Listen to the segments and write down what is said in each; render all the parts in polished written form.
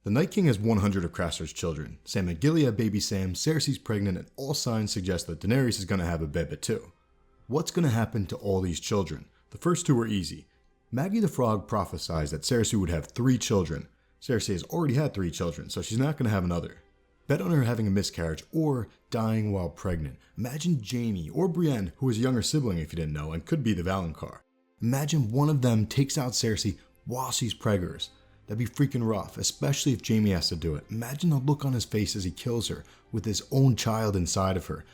The Night King has 100 of Craster's children. Sam and Gilly have baby Sam, Cersei's pregnant, and all signs suggest that Daenerys is going to have a baby too. What's going to happen to all these children? The first two are easy. Maggie the Frog prophesied that Cersei would have 3 children. Cersei has already had 3 children, so she's not going to have another. Bet on her having a miscarriage or dying while pregnant. Imagine Jaime or Brienne, who is a younger sibling if you didn't know and could be the Valonqar. Imagine one of them takes out Cersei while she's preggers. That'd be freaking rough, especially if Jaime has to do it. Imagine the look on his face as he kills her with his own child inside of her.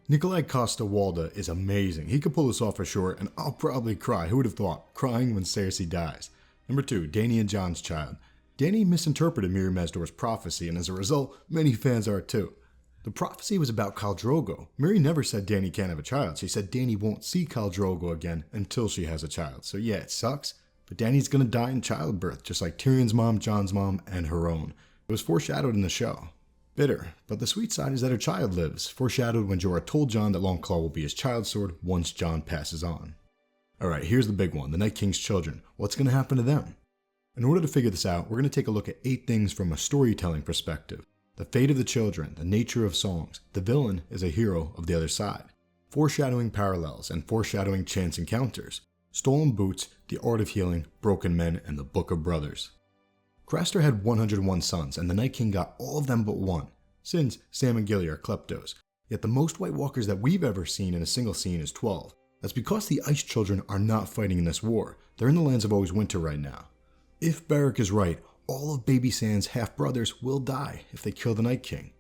Nikolai Costa-Waldau is amazing. He could pull this off for sure, and I'll probably cry. Who would have thought? Crying when Cersei dies. Number 2, Dany and Jon's child. Dany misinterpreted Mirri Maz Duur's prophecy, and as a result, many fans are too. The prophecy was about Khal Drogo. Mirri never said Dany can't have a child. She said Dany won't see Khal Drogo again until she has a child. So yeah, it sucks, but Dany's gonna die in childbirth, just like Tyrion's mom, Jon's mom, and her own. It was foreshadowed in the show. Bitter, but the sweet side is that her child lives, foreshadowed when Jorah told Jon that Longclaw will be his child sword once Jon passes on. Alright, here's the big one, the Night King's children. What's gonna happen to them? In order to figure this out, we're going to take a look at 8 things from a storytelling perspective. The fate of the children, the nature of songs, the villain is a hero of the other side, foreshadowing parallels and foreshadowing chance encounters, stolen boots, the art of healing, broken men, and the Book of Brothers. Craster had 101 sons, and the Night King got all of them but one, since Sam and Gilly are kleptos. Yet the most White Walkers that we've ever seen in a single scene is 12. That's because the Ice Children are not fighting in this war. They're in the lands of Always Winter right now. If Beric is right, all of Baby Sam's half-brothers will die if they kill the Night King.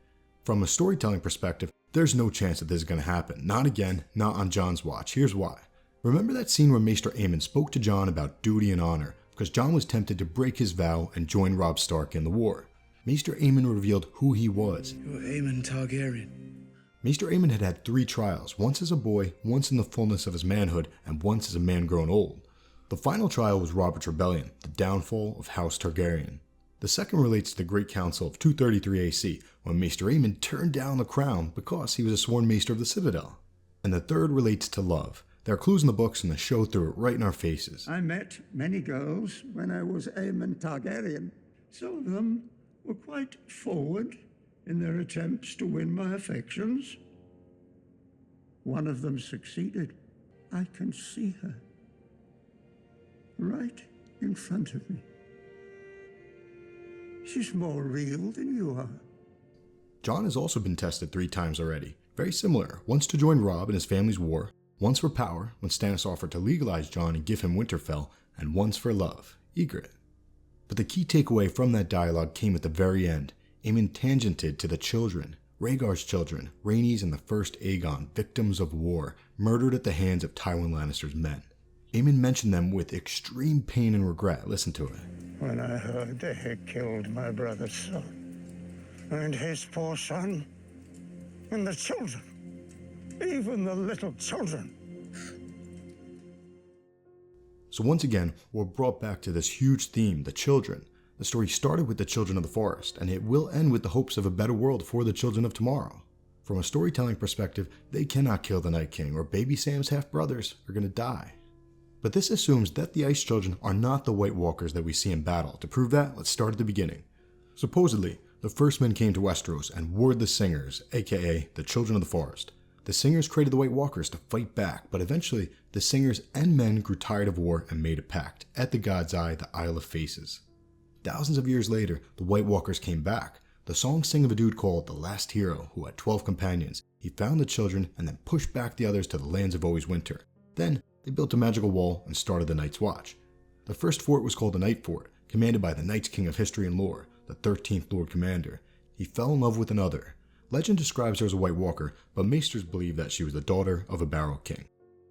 From a storytelling perspective, there's no chance that this is going to happen. Not again, not on Jon's watch. Here's why. Remember that scene where Maester Aemon spoke to Jon about duty and honor, because Jon was tempted to break his vow and join Robb Stark in the war. Maester Aemon revealed who he was. You're Aemon Targaryen. Maester Aemon had had 3 trials, once as a boy, once in the fullness of his manhood, and once as a man grown old. The final trial was Robert's Rebellion, the downfall of House Targaryen. The second relates to the Great Council of 233 AC, when Maester Aemon turned down the crown because he was a sworn Maester of the Citadel. And the third relates to love. There are clues in the books and the show threw it right in our faces. I met many girls when I was Aemon Targaryen. Some of them were quite forward in their attempts to win my affections. One of them succeeded. I can see her. Right in front of me. She's more real than you are. Jon has also been tested 3 times already. Very similar, once to join Robb in his family's war, once for power, when Stannis offered to legalize Jon and give him Winterfell, and once for love, Ygritte. But the key takeaway from that dialogue came at the very end. Aemon tangented to the children, Rhaegar's children, Rhaenys and the first Aegon, victims of war, murdered at the hands of Tywin Lannister's men. Aemon mentioned them with extreme pain and regret. Listen to it. When I heard they had killed my brother's son, and his poor son, and the children, even the little children. So once again, we're brought back to this huge theme, the children. The story started with the children of the forest, and it will end with the hopes of a better world for the children of tomorrow. From a storytelling perspective, they cannot kill the Night King, or Baby Sam's half-brothers are going to die. But this assumes that the Ice Children are not the White Walkers that we see in battle. To prove that, let's start at the beginning. Supposedly, the first men came to Westeros and warred the Singers, aka the Children of the Forest. The Singers created the White Walkers to fight back, but eventually, the Singers and men grew tired of war and made a pact, at the God's Eye, the Isle of Faces. Thousands of years later, the White Walkers came back. The songs sing of a dude called the Last Hero, who had 12 companions. He found the children and then pushed back the others to the lands of Always Winter. Then, they built a magical wall and started the Night's Watch. The first fort was called the Night Fort, commanded by the Night's King of History and Lore, the 13th Lord Commander. He fell in love with another. Legend describes her as a White Walker, but maesters believe that she was the daughter of a Barrow King.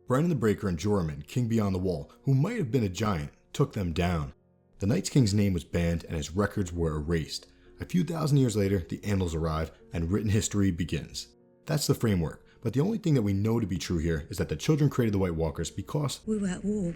Bran the Breaker and Joramun, King Beyond the Wall, who might have been a giant, took them down. The Night's King's name was banned and his records were erased. A few thousand years later, the Annals arrive and written history begins. That's the framework. But the only thing that we know to be true here is that the children created the White Walkers because we were at war.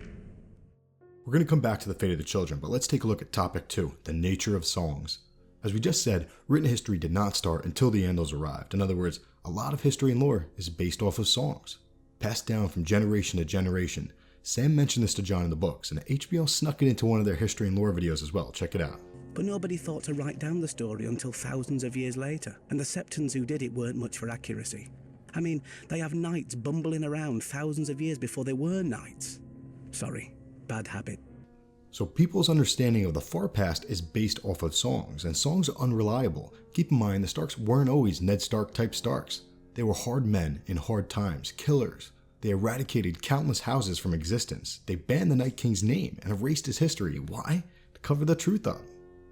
We're going to come back to the fate of the children, but let's take a look at topic 2, the nature of songs. As we just said, written history did not start until the Andals arrived. In other words, a lot of history and lore is based off of songs, passed down from generation to generation. Sam mentioned this to Jon in the books, and HBO snuck it into one of their history and lore videos as well. Check it out. but nobody thought to write down the story until thousands of years later, and the Septons who did it weren't much for accuracy. I mean, they have knights bumbling around thousands of years before they were knights. Sorry, bad habit. So people's understanding of the far past is based off of songs, and songs are unreliable. Keep in mind, the Starks weren't always Ned Stark type Starks. They were hard men in hard times, killers. They eradicated countless houses from existence. They banned the Night King's name and erased his history. Why? To cover the truth up.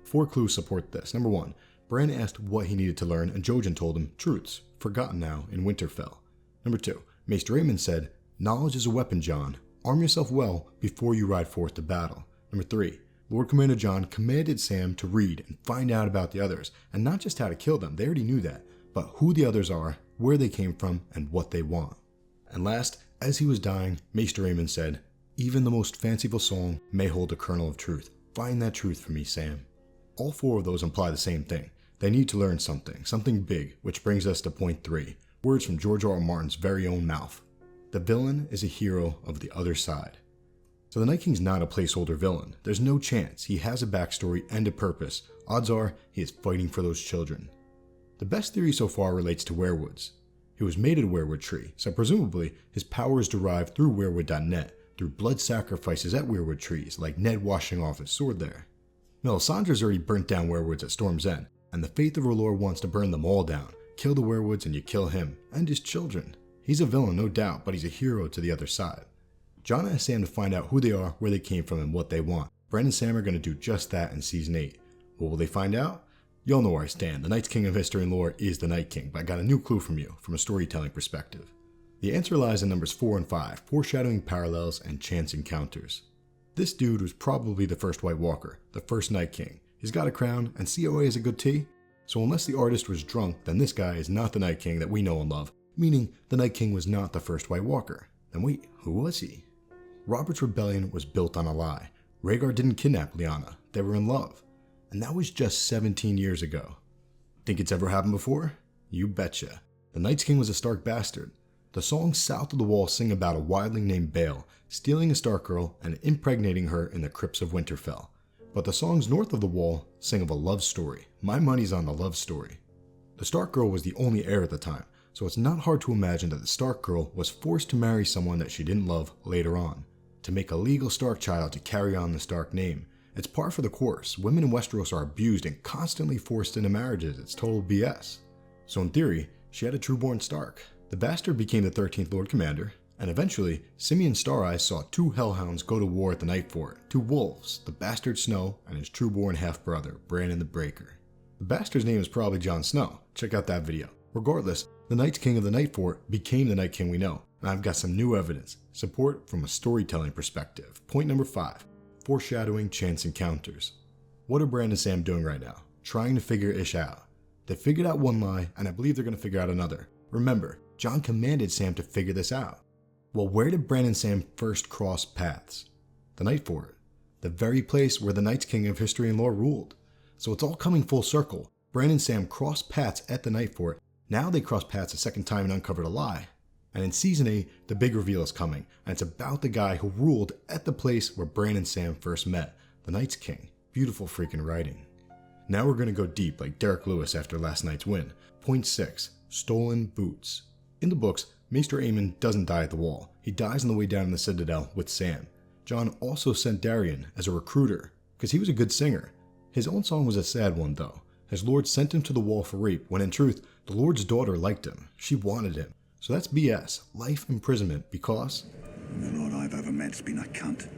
4 clues support this. Number 1, Bran asked what he needed to learn, and Jojen told him truths, forgotten now in Winterfell. Number 2, Maester Aemon said, knowledge is a weapon, Jon. Arm yourself well before you ride forth to battle. Number 3, Lord Commander Jon commanded Sam to read and find out about the others, and not just how to kill them, they already knew that, but who the others are, where they came from, and what they want. And last, as he was dying, Maester Aemon said, even the most fanciful song may hold a kernel of truth. Find that truth for me, Sam. All 4 of those imply the same thing. They need to learn something big, which brings us to point 3, words from George R. R. Martin's very own mouth. The villain is a hero of the other side. So the Night King's not a placeholder villain. There's no chance. He has a backstory and a purpose. Odds are he is fighting for those children. The best theory so far relates to werewoods. He was made at a werewood tree, so presumably his power is derived through werewood.net, through blood sacrifices at werewood trees, like Ned washing off his sword there. Melisandre's already burnt down werewoods at Storm's End, and the Faith of her Lord wants to burn them all down. Kill the werewoods and you kill him, and his children. He's a villain, no doubt, but he's a hero to the other side. Jon asked Sam to find out who they are, where they came from, and what they want. Bran and Sam are going to do just that in Season 8. What will they find out? Y'all know where I stand. The Night's King of history and lore is the Night King, but I got a new clue from you, from a storytelling perspective. The answer lies in numbers 4 and 5, foreshadowing parallels and chance encounters. This dude was probably the first White Walker, the first Night King. He's got a crown, and COA is a good tea. So unless the artist was drunk, then this guy is not the Night King that we know and love, meaning the Night King was not the first White Walker. Then wait, who was he? Robert's rebellion was built on a lie. Rhaegar didn't kidnap Lyanna. They were in love. And that was just 17 years ago. Think it's ever happened before? You betcha. The Night's King was a Stark bastard. The songs south of the Wall sing about a wildling named Bale stealing a Stark girl and impregnating her in the crypts of Winterfell. But the songs north of the Wall sing of a love story. My money's on the love story. The Stark girl was the only heir at the time, so it's not hard to imagine that the Stark girl was forced to marry someone that she didn't love later on, to make a legal Stark child to carry on the Stark name. It's par for the course. Women in Westeros are abused and constantly forced into marriages. It's total BS. So in theory, she had a trueborn Stark. The bastard became the 13th Lord Commander, and eventually, Simeon Stareyes saw 2 hellhounds go to war at the Night Fort, 2 wolves, the bastard Snow and his trueborn half-brother, Brandon the Breaker. The bastard's name is probably Jon Snow. Check out that video. Regardless, the Night King of the Night Fort became the Night King we know, and I've got some new evidence. Support from a storytelling perspective. Point number 5. Foreshadowing chance encounters. What are Bran and Sam doing right now? Trying to figure Ish out. They figured out one lie, and I believe they're going to figure out another. Remember, Jon commanded Sam to figure this out. Well, where did Bran and Sam first cross paths? The Night Fort. The very place where the Night's King of history and lore ruled. So it's all coming full circle. Bran and Sam crossed paths at the Night Fort. Now they cross paths a second time and uncovered a lie. And in Season 8, the big reveal is coming, and it's about the guy who ruled at the place where Bran and Sam first met, the Night's King. Beautiful freaking writing. Now we're going to go deep like Derek Lewis after last night's win. Point 6. Stolen boots. In the books, Maester Aemon doesn't die at the Wall. He dies on the way down in the Citadel with Sam. Jon also sent Darion as a recruiter, because he was a good singer. His own song was a sad one though. His lord sent him to the Wall for rape, when in truth, the lord's daughter liked him. She wanted him. So that's BS, life imprisonment, because the lord I've ever met's been a cunt.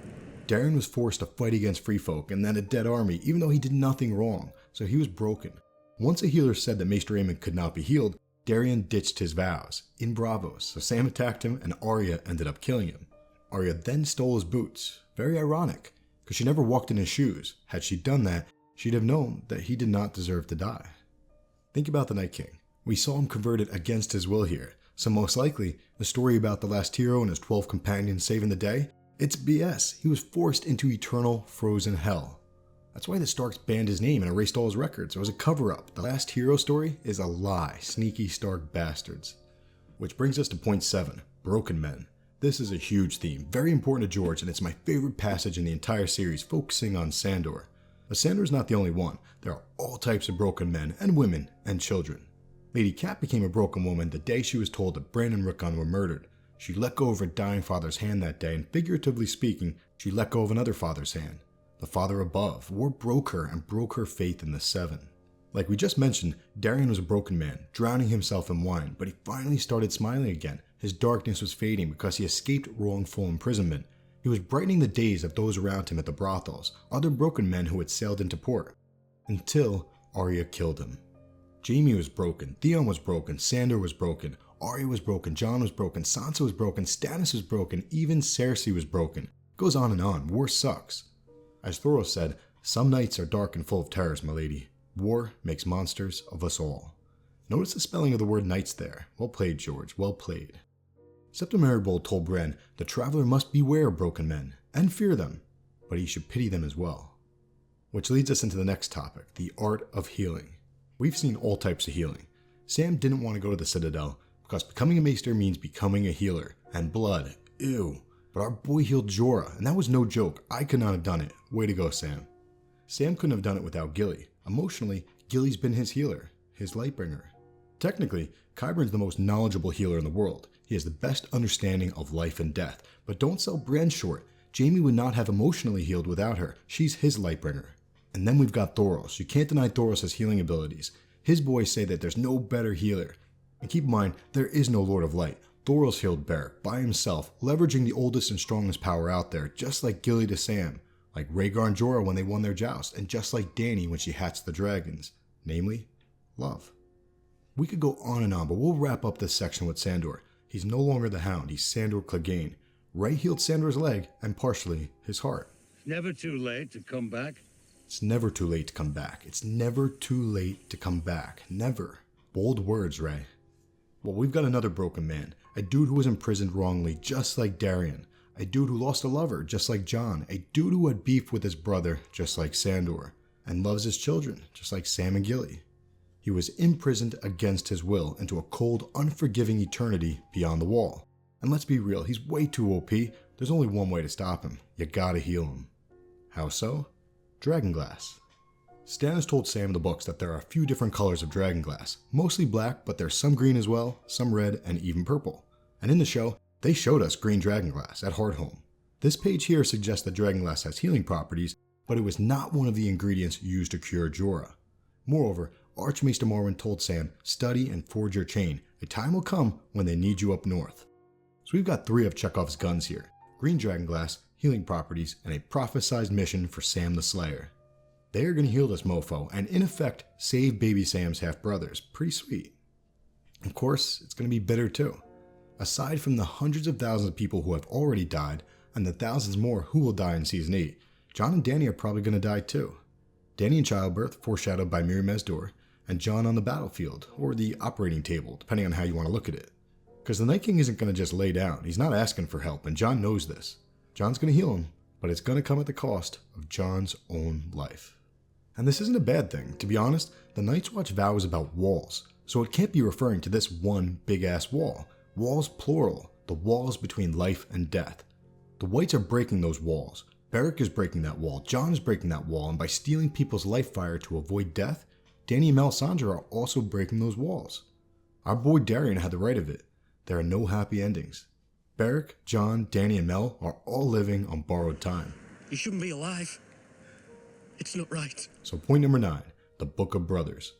Darion was forced to fight against free folk and then a dead army, even though he did nothing wrong, so he was broken. Once a healer said that Maester Aemon could not be healed, Darion ditched his vows, in Bravos, so Sam attacked him and Arya ended up killing him. Arya then stole his boots. Very ironic, because she never walked in his shoes. Had she done that, she'd have known that he did not deserve to die. Think about the Night King. We saw him converted against his will here. So most likely, the story about the last hero and his 12 companions saving the day, it's BS. He was forced into eternal frozen hell. That's why the Starks banned his name and erased all his records. It was a cover-up. The last hero story is a lie. Sneaky Stark bastards. Which brings us to point 7, broken men. This is a huge theme, very important to George, and it's my favorite passage in the entire series, focusing on Sandor. But Sandor's not the only one. There are all types of broken men and women and children. Lady Cat became a broken woman the day she was told that Bran and Rickon were murdered. She let go of her dying father's hand that day, and figuratively speaking, she let go of another father's hand. The father above. War broke her and broke her faith in the Seven. Like we just mentioned, Darion was a broken man, drowning himself in wine, but he finally started smiling again. His darkness was fading because he escaped wrongful imprisonment. He was brightening the days of those around him at the brothels, other broken men who had sailed into port. Until Arya killed him. Jaime was broken, Theon was broken, Sandor was broken, Arya was broken, Jon was broken, Sansa was broken, Stannis was broken, even Cersei was broken. It goes on and on. War sucks. As Thoros said, some nights are dark and full of terrors, my lady. War makes monsters of us all. Notice the spelling of the word nights there. Well played, George, well played. Septa Maribold told Bran the traveler must beware of broken men, and fear them, but he should pity them as well. Which leads us into the next topic, the art of healing. We've seen all types of healing. Sam didn't want to go to the Citadel, because becoming a maester means becoming a healer, and blood, ew. But our boy healed Jorah, and that was no joke. I could not have done it. Way to go, Sam. Sam couldn't have done it without Gilly. Emotionally, Gilly's been his healer, his lightbringer. Technically, Qyburn's the most knowledgeable healer in the world. He has the best understanding of life and death. But don't sell Bran short. Jaime would not have emotionally healed without her. She's his lightbringer. And then we've got Thoros. You can't deny Thoros' healing abilities. His boys say that there's no better healer. And keep in mind, there is no Lord of Light. Thoros healed Beric by himself, leveraging the oldest and strongest power out there, just like Gilly to Sam, like Rhaegar and Jorah when they won their joust, and just like Dany when she hatched the dragons, namely, love. We could go on, but we'll wrap up this section with Sandor. He's no longer the Hound, he's Sandor Clegane. Ray healed Sandor's leg, and partially his heart. It's never too late to come back. It's never too late to come back. It's never too late to come back. Never. Bold words, Ray. Well, we've got another broken man. A dude who was imprisoned wrongly, just like Darion. A dude who lost a lover, just like Jon. A dude who had beef with his brother, just like Sandor. And loves his children, just like Sam and Gilly. He was imprisoned against his will into a cold, unforgiving eternity beyond the wall. And let's be real, he's way too OP. There's only one way to stop him. You gotta heal him. How so? Dragonglass. Stannis told Sam in the books that there are a few different colors of dragonglass, mostly black, but there's some green as well, some red, and even purple. And in the show, they showed us green dragonglass at Hardhome. This page here suggests that dragonglass has healing properties, but it was not one of the ingredients used to cure Jorah. Moreover, Archmaester Marwyn told Sam, study and forge your chain. A time will come when they need you up north. So we've got 3 of Chekhov's guns here. Green dragonglass, healing properties, and a prophesized mission for Sam the Slayer. They are going to heal this mofo, and in effect, save baby Sam's half-brothers. Pretty sweet. Of course, it's going to be bitter too. Aside from the hundreds of thousands of people who have already died, and the thousands more who will die in Season 8, Jon and Dany are probably going to die too. Dany in childbirth, foreshadowed by Mirri Maz Duur, and Jon on the battlefield, or the operating table, depending on how you want to look at it. Because the Night King isn't going to just lay down. He's not asking for help, and Jon knows this. Jon's going to heal him, but it's going to come at the cost of Jon's own life. And this isn't a bad thing. To be honest, the Night's Watch vow is about walls, so it can't be referring to this one big-ass wall. Walls plural, the walls between life and death. The Whites are breaking those walls. Beric is breaking that wall, Jon is breaking that wall, and by stealing people's life fire to avoid death, Dany and Melisandre are also breaking those walls. Our boy Darion had the right of it. There are no happy endings. Beric, Jon, Dany, and Mel are all living on borrowed time. You shouldn't be alive. It's not right. So point number 9, the Book of Brothers.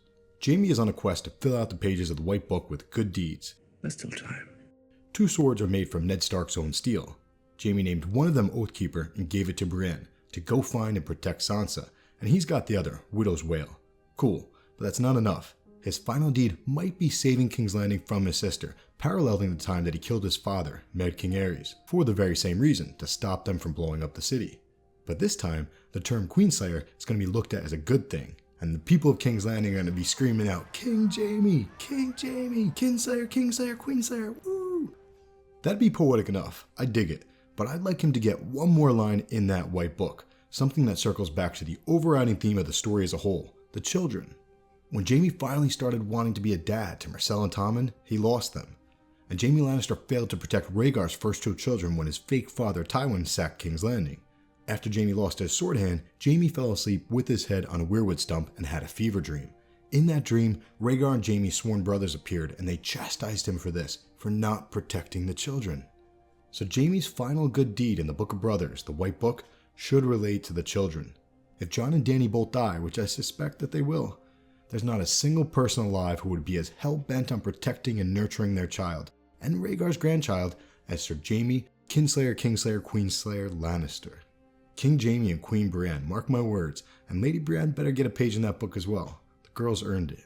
Jaime is on a quest to fill out the pages of the White Book with good deeds. There's still time. 2 swords are made from Ned Stark's own steel. Jaime named one of them Oathkeeper and gave it to Brienne to go find and protect Sansa, and he's got the other, Widow's Wail. Cool, but that's not enough. His final deed might be saving King's Landing from his sister, paralleling the time that he killed his father, Mad King Aerys, for the very same reason, to stop them from blowing up the city. But this time, the term Queenslayer is going to be looked at as a good thing, and the people of King's Landing are going to be screaming out, King Jaime, Kingslayer, Kingslayer, Queenslayer, woo! That'd be poetic enough, I dig it, but I'd like him to get one more line in that White Book, something that circles back to the overriding theme of the story as a whole, the children. When Jaime finally started wanting to be a dad to Myrcella and Tommen, he lost them. And Jaime Lannister failed to protect Rhaegar's first 2 children when his fake father Tywin sacked King's Landing. After Jaime lost his sword hand, Jaime fell asleep with his head on a weirwood stump and had a fever dream. In that dream, Rhaegar and Jaime's sworn brothers appeared, and they chastised him for this, for not protecting the children. So Jaime's final good deed in the Book of Brothers, the White Book, should relate to the children. If Jon and Dany both die, which I suspect that they will, there's not a single person alive who would be as hell-bent on protecting and nurturing their child, and Rhaegar's grandchild, as Sir Jaime, Kinslayer, Kingslayer, Queenslayer Lannister. King Jaime and Queen Brienne, mark my words, and Lady Brienne better get a page in that book as well. The girls earned it.